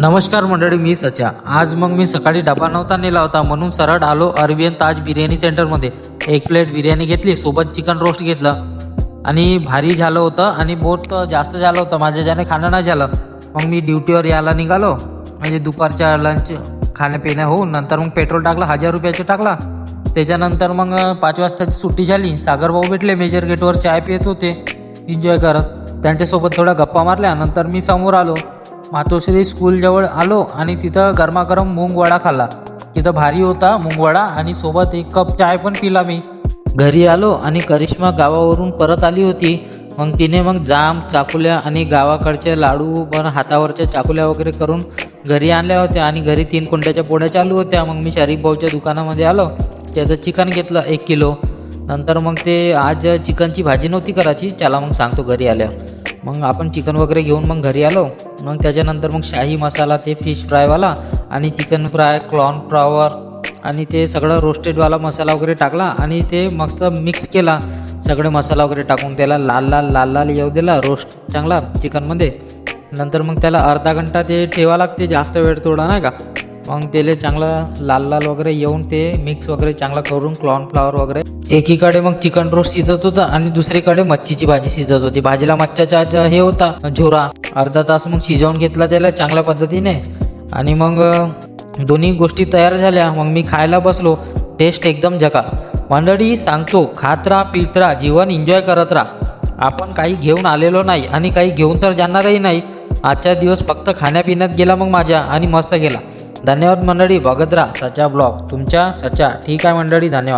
नमस्कार मंडळी, मी सचा। आज मग मी सकाळी डबा नव्हता नेला होता म्हणून सरळ आलो अरबियन ताज बिर्याणी सेंटरमध्ये। एक प्लेट बिर्याणी घेतली, सोबत चिकन रोस्ट घेतलं आणि भारी झालं होतं आणि बहुत जास्त झालं होतं, माझ्या ज्याने खाणं नाही झालं। मग मी ड्युटीवर यायला निघालो, म्हणजे दुपारच्या लंच खाण्यापिण्या होऊन नंतर मग पेट्रोल टाकलं, 1000 रुपयाचं टाकला। त्याच्यानंतर मग 5 वाजताची सुट्टी झाली। सागर भाऊ भेटले, मेजर गेटवर चाय पित होते एन्जॉय करत। त्यांच्यासोबत थोडा गप्पा मारल्या नंतर मी समोर आलो, मातोश्री स्कूलजवळ आलो आणि तिथं गरमागरम मूगवडा खाल्ला। तिथं भारी होता मूगवडा आणि सोबत 1 कप चाय पण पिला मी। घरी आलो आणि करिश्मा गावावरून परत आली होती। मग तिने जाम, चाकुल्या आणि गावाकडचे लाडू पण हातावरच्या चाकुल्या वगैरे करून घरी आणल्या होत्या आणि घरी 3 कुंड्याच्या पोळ्या चालू होत्या। मग मी शरीफ भाऊच्या दुकानामध्ये आलो, त्याचं चिकन घेतलं 1 किलो। नंतर मग ते आज चिकनची भाजी नव्हती करायची, चला मग सांगतो घरी आल्यावर। मग आपण चिकन वगैरे घेऊन मग घरी आलो। मग त्याच्यानंतर मग शाही मसाला, ते फिश फ्रायवाला आणि चिकन फ्राय, कॉर्नफ्लॉवर आणि ते सगळं रोस्टेडवाला मसाला वगैरे टाकला आणि ते मस्त मिक्स केला। सगळे मसाला वगैरे टाकून त्याला लाल लाल येऊ दिला रोस्ट चांगला चिकनमध्ये। नंतर मग त्याला अर्धा घंटा ते ठेवा लागते, जास्त वेळ थोडा नाही का। मग त्याला चांगलं लाल वगैरे येऊन ते मिक्स वगैरे चांगला करून कॉर्नफ्लॉवर वगैरे। एकीकडे मग चिकन रोस्ट शिजत होता आणि दुसरीकडे मच्छीची भाजी शिजत होती। भाजीला मच्छीचा हे होता झोरा, अर्धा तास मग शिजवून घेतला त्याला चांगल्या पद्धतीने आणि मग दोन्ही गोष्टी तयार झाल्या। मग मी खायला बसलो, टेस्ट एकदम झकास। मंडळी सांगतो, खात राहा, पीत राहा, जीवन एन्जॉय करत राहा। आपण काही घेऊन आलेलो नाही आणि काही घेऊन तर जाणारही नाही। आजचा दिवस फक्त खाण्यापिण्यात गेला मग माझ्या आणि मस्त गेला। धन्यवाद मंडळी, बघत राहा सचा ब्लॉग, तुमच्या सचा। ठीक आहे मंडळी, धन्यवाद।